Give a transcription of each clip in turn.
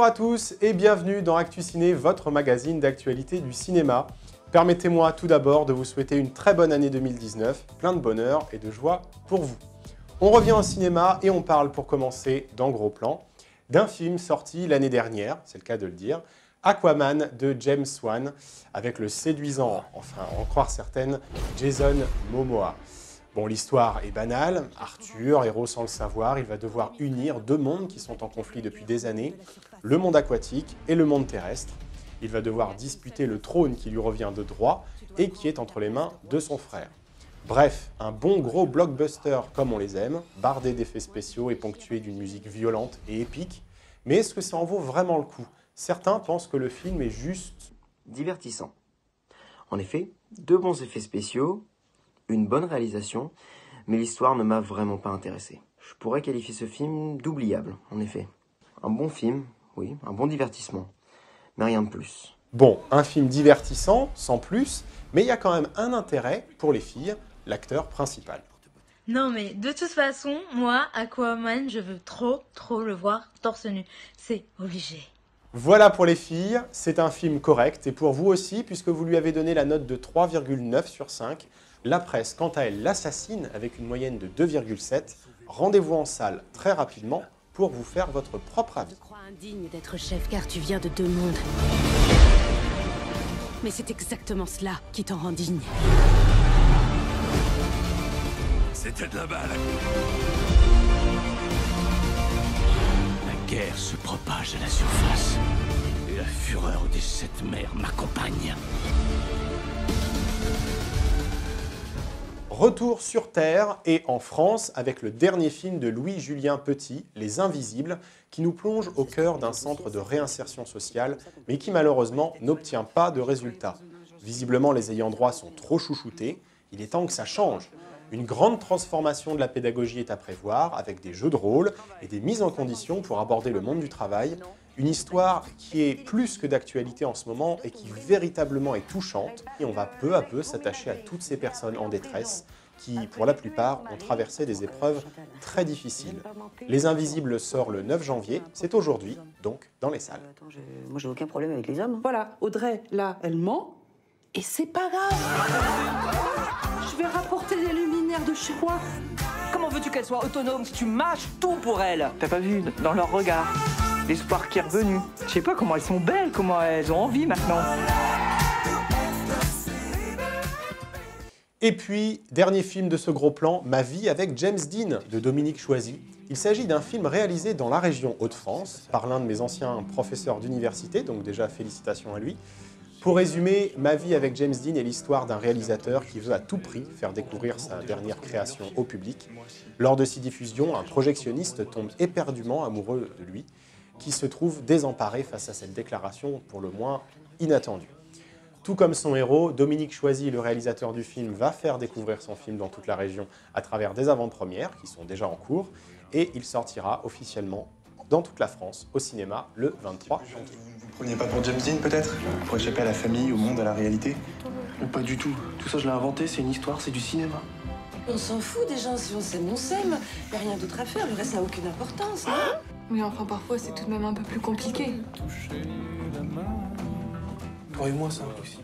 Bonjour à tous et bienvenue dans Actu Ciné, votre magazine d'actualité du cinéma. Permettez-moi tout d'abord de vous souhaiter une très bonne année 2019, plein de bonheur et de joie pour vous. On revient au cinéma et on parle pour commencer, dans Gros Plan, d'un film sorti l'année dernière, c'est le cas de le dire, Aquaman de James Wan, avec le séduisant, enfin en croire certaines, Jason Momoa. Bon, l'histoire est banale. Arthur, héros sans le savoir, il va devoir unir deux mondes qui sont en conflit depuis des années, le monde aquatique et le monde terrestre. Il va devoir disputer le trône qui lui revient de droit et qui est entre les mains de son frère. Bref, un bon gros blockbuster comme on les aime, bardé d'effets spéciaux et ponctué d'une musique violente et épique. Mais est-ce que ça en vaut vraiment le coup? Certains pensent que le film est juste divertissant. En effet, deux bons effets spéciaux, une bonne réalisation, mais l'histoire ne m'a vraiment pas intéressé. Je pourrais qualifier ce film d'oubliable, en effet. Un bon film, oui, un bon divertissement, mais rien de plus. Bon, un film divertissant, sans plus, mais il y a quand même un intérêt pour les filles, l'acteur principal. Non mais de toute façon, moi, Aquaman, je veux trop le voir torse nu. C'est obligé. Voilà pour les filles, c'est un film correct, et pour vous aussi, puisque vous lui avez donné la note de 3,9 sur 5. La presse, quant à elle, l'assassine avec une moyenne de 2,7. Rendez-vous en salle très rapidement pour vous faire votre propre avis. Je crois indigne d'être chef car tu viens de deux mondes. Mais c'est exactement cela qui t'en rend digne. C'était de la balle. La guerre se propage à la surface. Et la fureur des sept mers m'accompagne. Retour sur Terre et en France avec le dernier film de Louis-Julien Petit, Les Invisibles, qui nous plonge au cœur d'un centre de réinsertion sociale, mais qui malheureusement n'obtient pas de résultats. Visiblement, les ayants droit sont trop chouchoutés. Il est temps que ça change. Une grande transformation de la pédagogie est à prévoir, avec des jeux de rôle et des mises en condition pour aborder le monde du travail. Une histoire qui est plus que d'actualité en ce moment et qui véritablement est touchante. Et on va peu à peu s'attacher à toutes ces personnes en détresse qui, pour la plupart, ont traversé des épreuves très difficiles. Les Invisibles sort le 9 janvier, c'est aujourd'hui, donc dans les salles. Moi, j'ai aucun problème avec les hommes. Voilà, Audrey, là, elle ment. Et c'est pas grave. Je vais rapporter les luminaires de chez moi. Comment veux-tu qu'elle soit autonome si tu mâches tout pour elle? T'as pas vu dans leur regard l'espoir qui est revenu. Je sais pas comment elles sont belles, comment elles ont envie maintenant. Et puis, dernier film de ce gros plan, Ma vie avec James Dean de Dominique Choisy. Il s'agit d'un film réalisé dans la région Hauts-de-France par l'un de mes anciens professeurs d'université, donc déjà félicitations à lui. Pour résumer, Ma vie avec James Dean est l'histoire d'un réalisateur qui veut à tout prix faire découvrir sa dernière création au public. Lors de ses diffusions, un projectionniste tombe éperdument amoureux de lui, qui se trouve désemparé face à cette déclaration pour le moins inattendue. Tout comme son héros, Dominique Choisy, le réalisateur du film, va faire découvrir son film dans toute la région à travers des avant-premières qui sont déjà en cours, et il sortira officiellement dans toute la France au cinéma le 23 janvier. Vous preniez pas pour James Dean peut-être? Pour échapper à la famille, au monde, à la réalité? Pas du tout. Tout ça je l'ai inventé, c'est une histoire, c'est du cinéma. On s'en fout des gens, si on s'aime, on s'aime. Y a rien d'autre à faire, le reste n'a aucune importance, non? Mais enfin, parfois, c'est tout de même un peu plus compliqué. Croyez-moi, c'est impossible.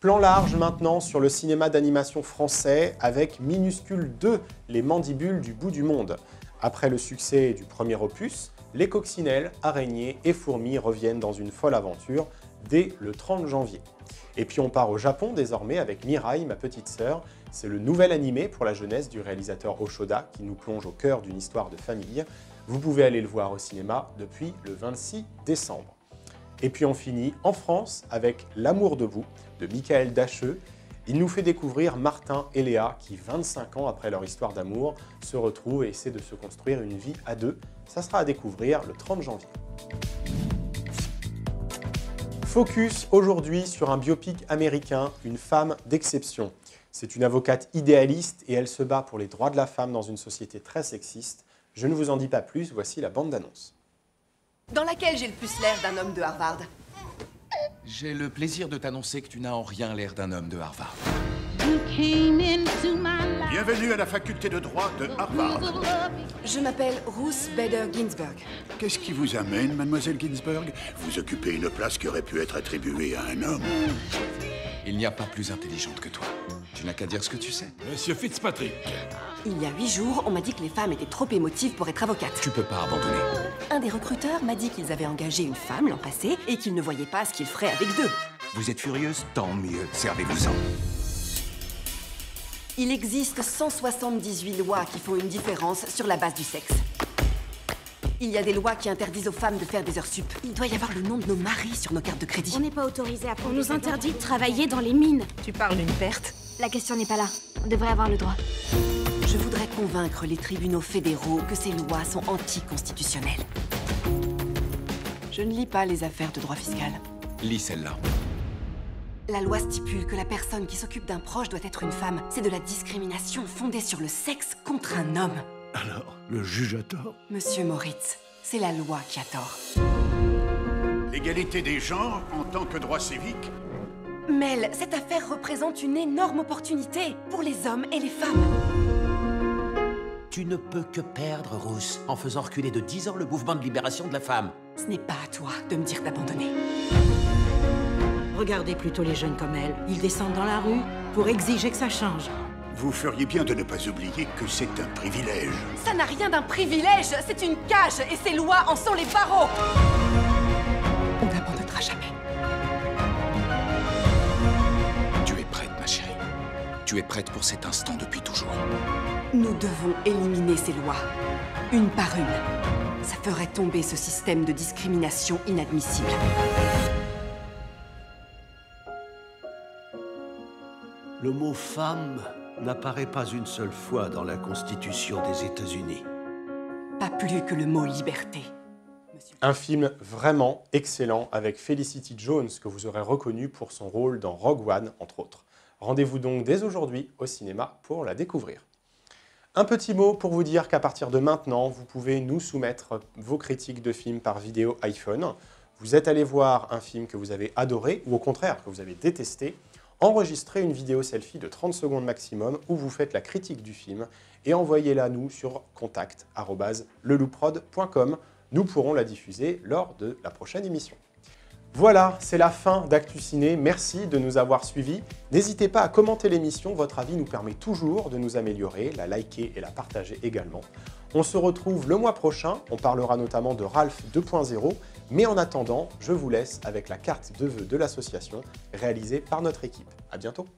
Plan large maintenant sur le cinéma d'animation français avec Minuscule 2, les mandibules du bout du monde. Après le succès du premier opus, les coccinelles, araignées et fourmis reviennent dans une folle aventure dès le 30 janvier. Et puis on part au Japon désormais avec Mirai, ma petite sœur. C'est le nouvel animé pour la jeunesse du réalisateur Oshoda qui nous plonge au cœur d'une histoire de famille. Vous pouvez aller le voir au cinéma depuis le 26 décembre. Et puis on finit en France avec L'amour de vous de Michael Dacheux. Il nous fait découvrir Martin et Léa qui, 25 ans après leur histoire d'amour, se retrouvent et essaient de se construire une vie à deux. Ça sera à découvrir le 30 janvier. Focus aujourd'hui sur un biopic américain, Une femme d'exception. C'est une avocate idéaliste et elle se bat pour les droits de la femme dans une société très sexiste. Je ne vous en dis pas plus, voici la bande-annonce. Dans laquelle j'ai le plus l'air d'un homme de Harvard? J'ai le plaisir de t'annoncer que tu n'as en rien l'air d'un homme de Harvard. Bienvenue à la faculté de droit de Harvard. Je m'appelle Ruth Bader Ginsburg. Qu'est-ce qui vous amène, mademoiselle Ginsburg? Vous occupez une place qui aurait pu être attribuée à un homme. Il n'y a pas plus intelligente que toi. Tu n'as qu'à dire ce que tu sais. Monsieur Fitzpatrick. Il y a 8 jours, on m'a dit que les femmes étaient trop émotives pour être avocates. Tu peux pas abandonner. Un des recruteurs m'a dit qu'ils avaient engagé une femme l'an passé et qu'ils ne voyaient pas ce qu'ils feraient avec deux. Vous êtes furieuse? Tant mieux. Servez-vous-en. Il existe 178 lois qui font une différence sur la base du sexe. Il y a des lois qui interdisent aux femmes de faire des heures sup. Il doit y avoir le nom de nos maris sur nos cartes de crédit. On n'est pas autorisé à prendre. On nous interdit de travailler dans les mines. Tu parles d'une perte? La question n'est pas là. On devrait avoir le droit. Je voudrais convaincre les tribunaux fédéraux que ces lois sont anticonstitutionnelles. Je ne lis pas les affaires de droit fiscal. Lis celle-là. La loi stipule que la personne qui s'occupe d'un proche doit être une femme. C'est de la discrimination fondée sur le sexe contre un homme. Alors, le juge a tort? Monsieur Moritz, c'est la loi qui a tort. L'égalité des genres en tant que droit civique? Mel, cette affaire représente une énorme opportunité pour les hommes et les femmes. Tu ne peux que perdre, Ruth, en faisant reculer de 10 ans le mouvement de libération de la femme. Ce n'est pas à toi de me dire d'abandonner. Regardez plutôt les jeunes comme elle. Ils descendent dans la rue pour exiger que ça change. Vous feriez bien de ne pas oublier que c'est un privilège. Ça n'a rien d'un privilège, c'est une cage et ces lois en sont les barreaux. On n'abandonnera jamais. Tu es prête, ma chérie. Tu es prête pour cet instant depuis toujours. Nous devons éliminer ces lois, une par une. Ça ferait tomber ce système de discrimination inadmissible. Le mot « femme » n'apparaît pas une seule fois dans la Constitution des États-Unis. Pas plus que le mot « liberté ». Un film vraiment excellent avec Felicity Jones que vous aurez reconnu pour son rôle dans Rogue One, entre autres. Rendez-vous donc dès aujourd'hui au cinéma pour la découvrir. Un petit mot pour vous dire qu'à partir de maintenant, vous pouvez nous soumettre vos critiques de films par vidéo iPhone. Vous êtes allé voir un film que vous avez adoré ou au contraire que vous avez détesté. Enregistrez une vidéo selfie de 30 secondes maximum où vous faites la critique du film et envoyez-la à nous sur contact@lelouprod.com. Nous pourrons la diffuser lors de la prochaine émission. Voilà, c'est la fin d'Actu Ciné. Merci de nous avoir suivis. N'hésitez pas à commenter l'émission, votre avis nous permet toujours de nous améliorer, la liker et la partager également. On se retrouve le mois prochain, on parlera notamment de Ralph 2.0, mais en attendant, je vous laisse avec la carte de vœux de l'association réalisée par notre équipe. À bientôt.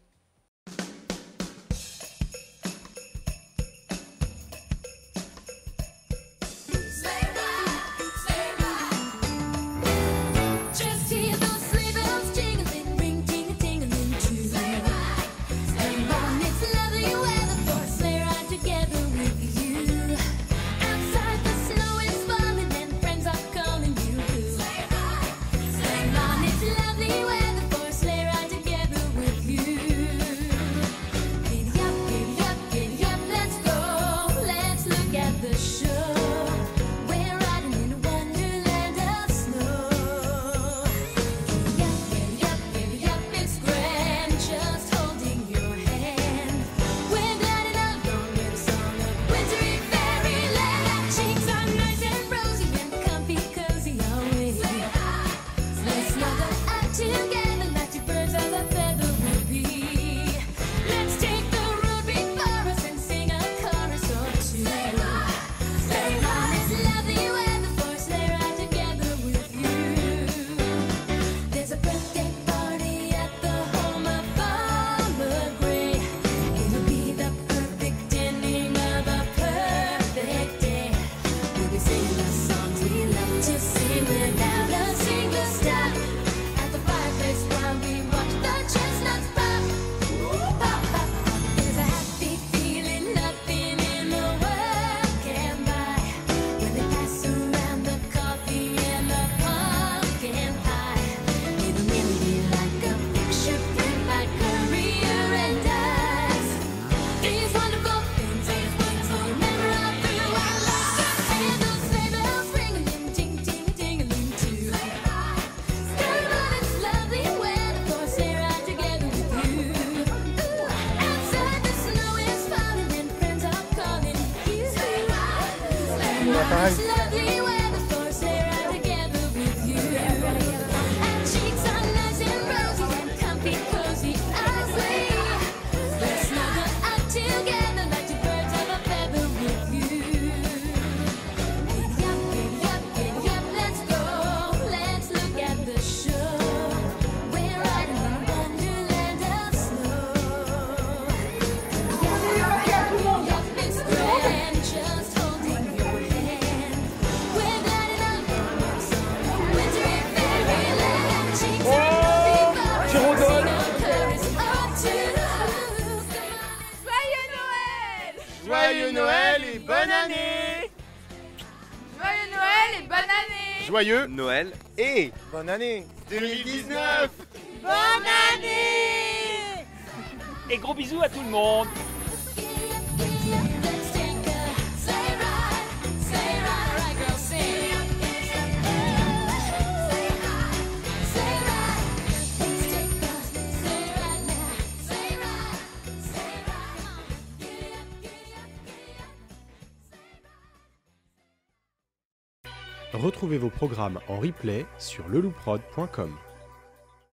Sing without a single stop at the fireplace. pareil. Joyeux Noël et bonne année! Joyeux Noël et bonne année! Joyeux Noël et bonne année 2019! Bonne année! Et gros bisous à tout le monde! Retrouvez vos programmes en replay sur lelouprod.com.